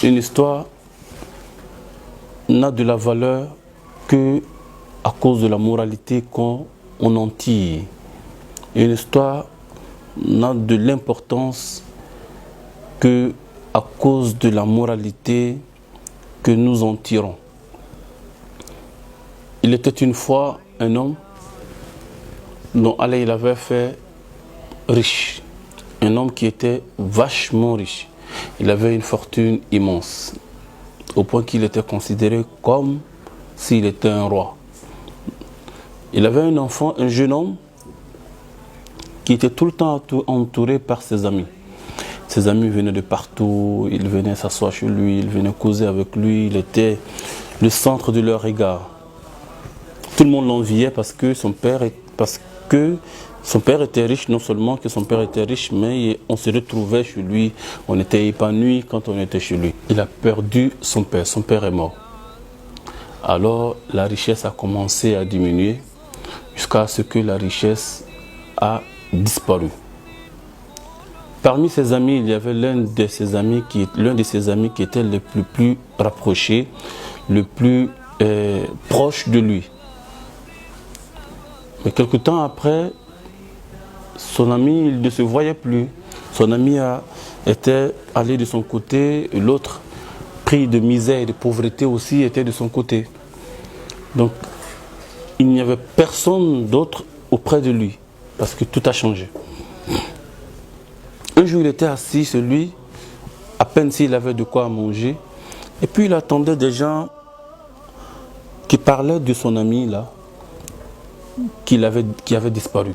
Une histoire n'a de la valeur que à cause de la moralité qu'on en tire. Une histoire n'a de l'importance que à cause de la moralité que nous en tirons. Il était une fois un homme dont Allah il avait fait riche. Un homme qui était vachement riche. Il avait une fortune immense, au point qu'il était considéré comme s'il était un roi. Il avait un enfant, un jeune homme, qui était tout le temps entouré par ses amis. Ses amis venaient de partout, ils venaient s'asseoir chez lui, ils venaient causer avec lui, il était le centre de leur regard. Tout le monde l'enviait parce que son père était riche, non seulement que son père était riche, mais on se retrouvait chez lui, on était épanoui quand on était chez lui. Il a perdu son père est mort. Alors la richesse a commencé à diminuer jusqu'à ce que la richesse a disparu. Parmi ses amis, il y avait l'un de ses amis qui était le plus rapproché, le plus proche de lui. Mais quelque temps après, son ami, il ne se voyait plus. Son ami était allé de son côté, et l'autre, pris de misère et de pauvreté aussi, était de son côté. Donc, il n'y avait personne d'autre auprès de lui, parce que tout a changé. Un jour, il était assis chez lui, à peine s'il avait de quoi manger, et puis il attendait des gens qui parlaient de son ami là, qui avait disparu.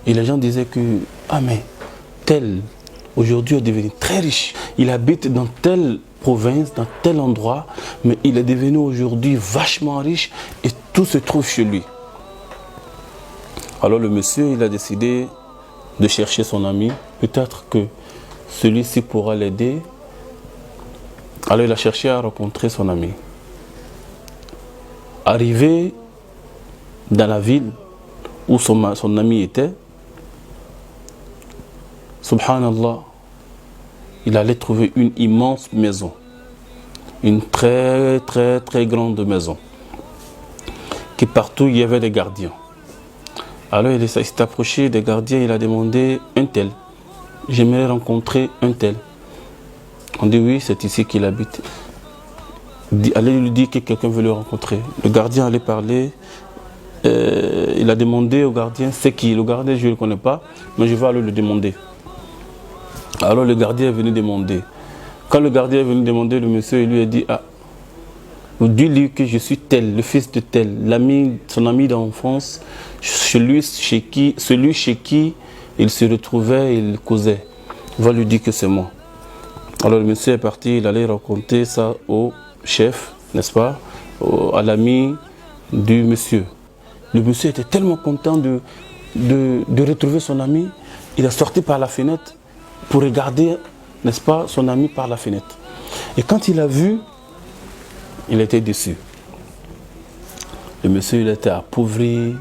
Et les gens disaient que, ah mais tel, aujourd'hui est devenu très riche. Il habite dans telle province, dans tel endroit, mais il est devenu aujourd'hui vachement riche et tout se trouve chez lui. Alors le monsieur, il a décidé de chercher son ami. Peut-être que celui-ci pourra l'aider. Alors il a cherché à rencontrer son ami. Arrivé dans la ville où son ami était, subhanallah, il allait trouver une immense maison. Une très très très grande maison. Que partout il y avait des gardiens. Alors il s'est approché des gardiens, il a demandé un tel. J'aimerais rencontrer un tel. On dit oui, c'est ici qu'il habite. Allez lui dire que quelqu'un veut le rencontrer. Le gardien allait parler. Il a demandé au gardien, c'est qui? Le gardien, je ne le connais pas, mais je vais aller le demander. Alors le gardien est venu demander. Quand le gardien est venu demander, le monsieur il lui a dit, ah, dis-lui que je suis tel, le fils de tel, son ami d'enfance, celui chez qui il se retrouvait et il causait. Va lui dire que c'est moi. Alors le monsieur est parti, il allait raconter ça au chef, n'est-ce pas, à l'ami du monsieur. Le monsieur était tellement content de retrouver son ami, il a sorti par la fenêtre pour regarder, n'est-ce pas, son ami par la fenêtre. Et quand il a vu, il était déçu. Le monsieur, il était appauvri,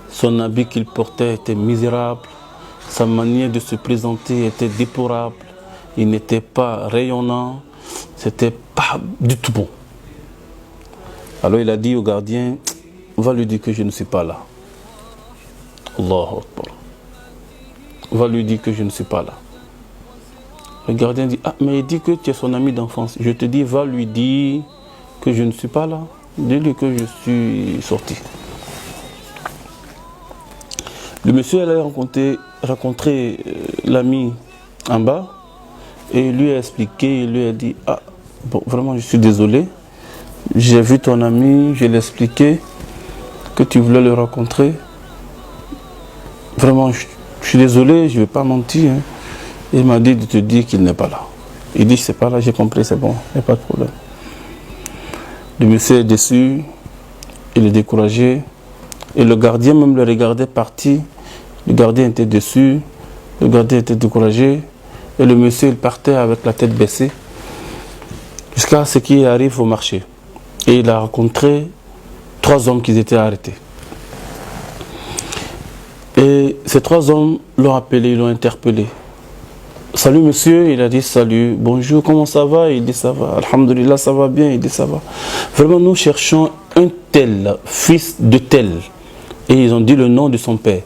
son habit qu'il portait était misérable, sa manière de se présenter était déplorable, il n'était pas rayonnant, c'était pas du tout bon. Alors il a dit au gardien, va lui dire que je ne suis pas là. Allahu Akbar. Va lui dire que je ne suis pas là. Le gardien dit, ah mais il dit que tu es son ami d'enfance. Je te dis, va lui dire que je ne suis pas là. Dis-lui que je suis sorti. Le monsieur allait rencontrer l'ami en bas et il lui a expliqué, il lui a dit, ah bon, vraiment je suis désolé. J'ai vu ton ami, je l'ai expliqué que tu voulais le rencontrer. Vraiment, je suis désolé, je ne vais pas mentir. Hein. Il m'a dit de te dire qu'il n'est pas là. Il dit, c'est pas là, j'ai compris, c'est bon, il n'y a pas de problème. Le monsieur est déçu, il est découragé. Et le gardien même le regardait partir. Le gardien était déçu, le gardien était découragé. Et le monsieur, il partait avec la tête baissée. Jusqu'à ce qu'il arrive au marché. Et il a rencontré 3 hommes qui étaient arrêtés. Et ces 3 hommes l'ont appelé, l'ont interpellé. salut monsieur, il a dit salut, bonjour, comment ça va? Il dit ça va, alhamdulillah, ça va bien, il dit ça va. Vraiment, nous cherchons un tel, fils de tel. Et ils ont dit le nom de son père.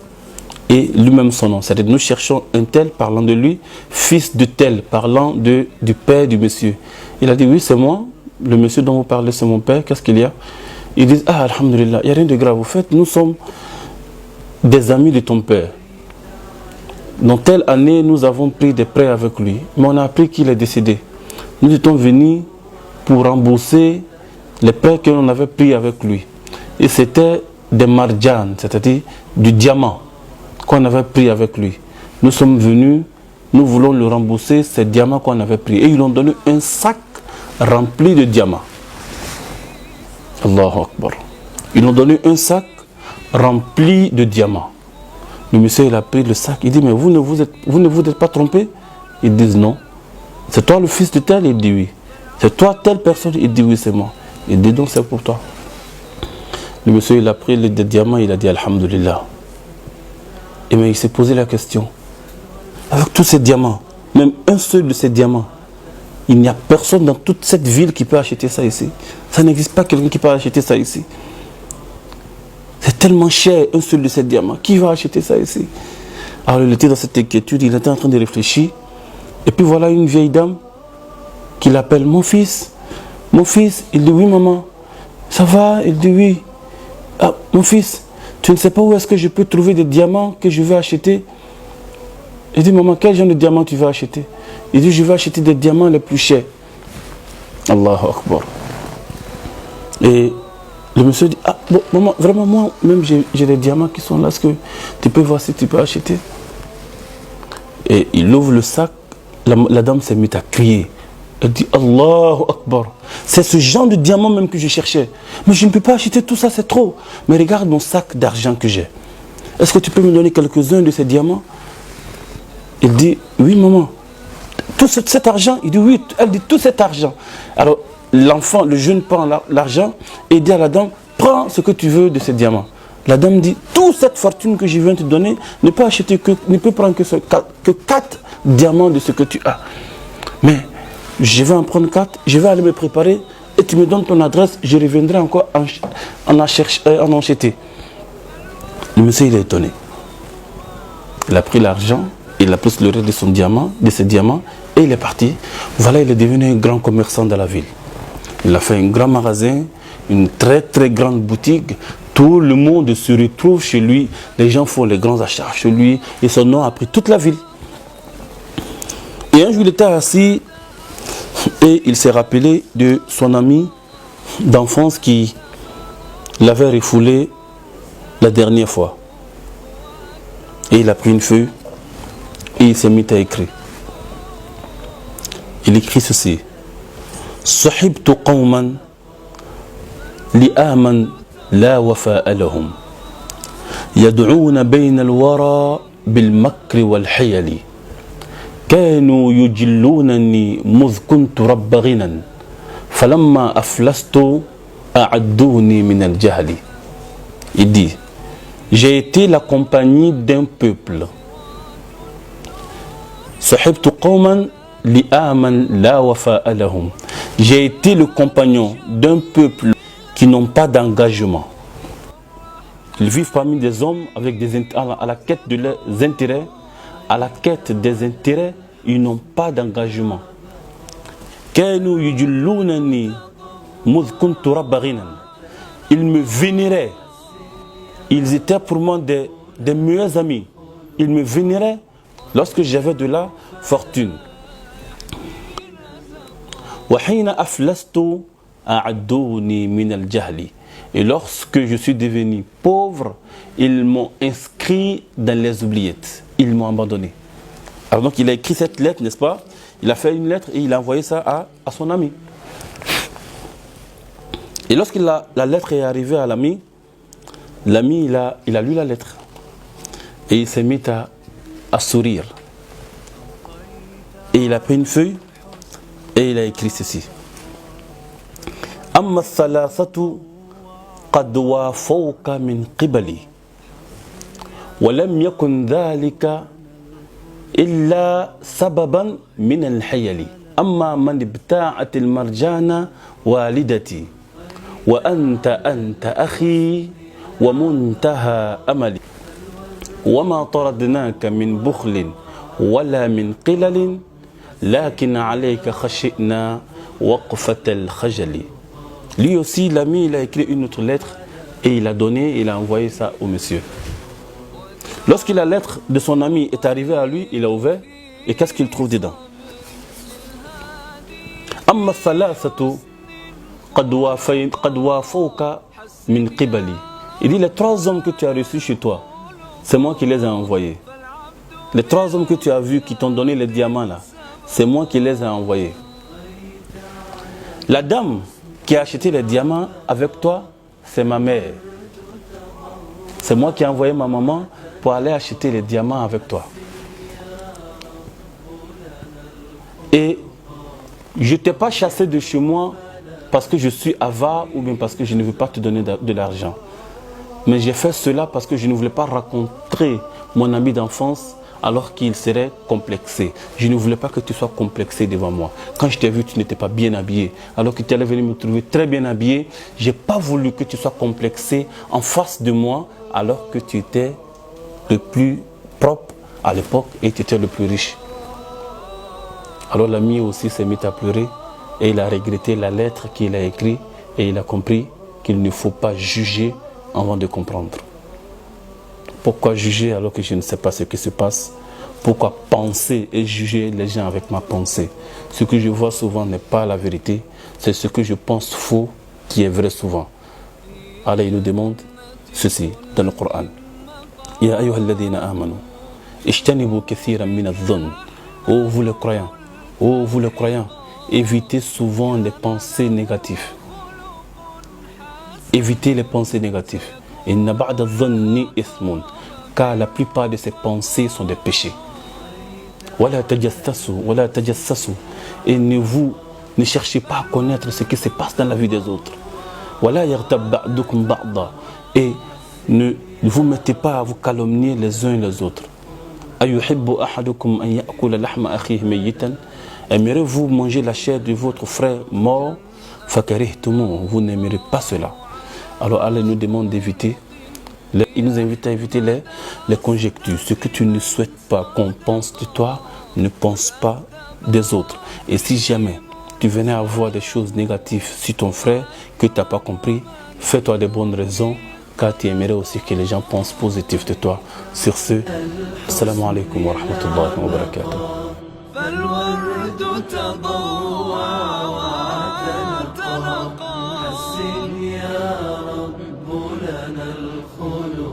Et lui-même son nom. C'est-à-dire nous cherchons un tel parlant de lui, fils de tel parlant du père du monsieur. Il a dit oui, c'est moi, le monsieur dont vous parlez, c'est mon père, qu'est-ce qu'il y a? Ils disent ah, alhamdulillah, il n'y a rien de grave. Au fait, nous sommes des amis de ton père. Dans telle année, nous avons pris des prêts avec lui, mais on a appris qu'il est décédé. Nous étions venus pour rembourser les prêts que l'on avait pris avec lui. Et c'était des marjan, c'est-à-dire du diamant qu'on avait pris avec lui. Nous sommes venus, nous voulons le rembourser, ces diamants qu'on avait pris. Et ils ont donné un sac rempli de diamants. Allahu Akbar. Ils ont donné un sac rempli de diamants. Le monsieur, il a pris le sac, il dit, mais vous ne vous êtes pas trompé? Ils disent non. C'est toi le fils de tel? Il dit oui. C'est toi telle personne? Il dit oui, c'est moi. Il dit donc c'est pour toi. Le monsieur, il a pris les diamants, il a dit alhamdulillah. Et mais il s'est posé la question. Avec tous ces diamants, même un seul de ces diamants, il n'y a personne dans toute cette ville qui peut acheter ça ici. Ça n'existe pas quelqu'un qui peut acheter ça ici. C'est tellement cher, un seul de ces diamants. Qui va acheter ça ici? Alors il était dans cette inquiétude, il était en train de réfléchir. Et puis voilà une vieille dame qui l'appelle mon fils. Mon fils, il dit oui maman. Ça va? Il dit oui. Ah, mon fils, tu ne sais pas où est-ce que je peux trouver des diamants que je vais acheter? Il dit maman, quel genre de diamants tu vas acheter? Il dit je vais acheter des diamants les plus chers. Allahu Akbar. Et le monsieur dit, ah bon, maman, vraiment moi même j'ai des diamants qui sont là, est-ce que tu peux voir si tu peux acheter? Et il ouvre le sac, la dame s'est mise à crier. Elle dit Allahu Akbar, c'est ce genre de diamant même que je cherchais. Mais je ne peux pas acheter tout ça, c'est trop. Mais regarde mon sac d'argent que j'ai. Est-ce que tu peux me donner quelques-uns de ces diamants? Il dit oui maman. Tout cet argent? Il dit oui. Elle dit tout cet argent. Alors l'enfant, le jeune prend l'argent et dit à la dame, prends ce que tu veux de ces diamants. La dame dit, toute cette fortune que je viens te donner, ne peut prendre que 4 diamants de ce que tu as. Mais je vais en prendre 4, je vais aller me préparer et tu me donnes ton adresse, je reviendrai encore en acheter. Le monsieur, il est étonné. Il a pris l'argent, il a pris le reste de ses diamants et il est parti. Voilà, il est devenu un grand commerçant de la ville. Il a fait un grand magasin, une très très grande boutique. Tout le monde se retrouve chez lui. Les gens font les grands achats chez lui. Et son nom a pris toute la ville. Et un jour, il était assis et il s'est rappelé de son ami d'enfance qui l'avait refoulé la dernière fois. Et il a pris une feuille et il s'est mis à écrire. Il écrit ceci. صحبت قوما لآمن لا وفاء لهم يدعون بين الورى بالمكر والحيل كانوا يجلونني مذ كنت رب غنى فلما أفلست أعدوني من الجهل. Il dit, j'ai été la compagnie d'un peuple. صحبت قوما لآمن لا وفاء لهم. J'ai été le compagnon d'un peuple qui n'ont pas d'engagement. Ils vivent parmi des hommes avec à la quête de leurs intérêts. À la quête des intérêts, ils n'ont pas d'engagement. Ils me vénéraient. Ils étaient pour moi des meilleurs amis. Ils me vénéraient lorsque j'avais de la fortune. Et lorsque je suis devenu pauvre, ils m'ont inscrit dans les oubliettes. Ils m'ont abandonné. Alors donc il a écrit cette lettre, n'est-ce pas? Il a fait une lettre et il a envoyé ça à son ami. Et lorsque la lettre est arrivée à l'ami, l'ami il a lu la lettre. Et il s'est mis à sourire. Et il a pris une feuille et il a écrit ceci. Amma thalathatu qad wafawka min qibali wa lam yakun dhalika إلا سببا من الحيل أما من ابتاعت المرجان والدتي وأنت أخي ومنتهى أملي وما طردناك من بخل ولا من قلل لكن عليك خشئنا وقفة الخجل. Lui aussi, l'ami, il a écrit une autre lettre et il a donné, il a envoyé ça au monsieur. Lorsque la lettre de son ami est arrivée à lui, il a ouvert et qu'est-ce qu'il trouve dedans? أما الثلاثة قد وافوك من قبلي. Il dit les 3 hommes que tu as reçus chez toi, c'est moi qui les ai envoyés. Les 3 hommes que tu as vus qui t'ont donné les diamants là, c'est moi qui les ai envoyés. La dame qui a acheté les diamants avec toi, c'est ma mère. C'est moi qui ai envoyé ma maman pour aller acheter les diamants avec toi. Et je ne t'ai pas chassé de chez moi parce que je suis avare ou bien parce que je ne veux pas te donner de l'argent. Mais j'ai fait cela parce que je ne voulais pas rencontrer mon ami d'enfance alors qu'il serait complexé. Je ne voulais pas que tu sois complexé devant moi. Quand je t'ai vu, tu n'étais pas bien habillé. Alors que tu allais venir me trouver très bien habillé, je n'ai pas voulu que tu sois complexé en face de moi alors que tu étais le plus propre à l'époque et tu étais le plus riche. Alors l'ami aussi s'est mis à pleurer et il a regretté la lettre qu'il a écrite et il a compris qu'il ne faut pas juger avant de comprendre. Pourquoi juger alors que je ne sais pas ce qui se passe? Pourquoi penser et juger les gens avec ma pensée? Ce que je vois souvent n'est pas la vérité, c'est ce que je pense faux qui est vrai souvent. Allah il nous demande ceci dans le Coran. Ya ayyuhalladhina amanu ijtanibu kathiran min adh-dhann. Oh vous les croyants, oh vous les croyants, évitez souvent les pensées négatives. Évitez les pensées négatives. Inna ba'da adh-dhanni ithmun. Car la plupart de ces pensées sont des péchés. Wala tajassasu, wala tajassasu. Et ne cherchez pas à connaître ce qui se passe dans la vie des autres. Wala yaghtab ba'dukum ba'da. Et ne vous mettez pas à vous calomnier les uns les autres. Ayuhibbu ahadukum an ya'kula lahma akhihi mayyitan. Aimeriez-vous manger la chair de votre frère mort? Fakarihtumu. Vous n'aimerez pas cela. Alors Allah nous demande d'éviter. Il nous invite à éviter les conjectures. Ce que tu ne souhaites pas qu'on pense de toi, ne pense pas des autres. Et si jamais tu venais à voir des choses négatives sur ton frère que tu n'as pas compris, fais-toi des bonnes raisons, car tu aimerais aussi que les gens pensent positif de toi. Sur ce, assalamu alaikum wa rahmatullahi wa barakatuh. حسن يا رب لنا الخلود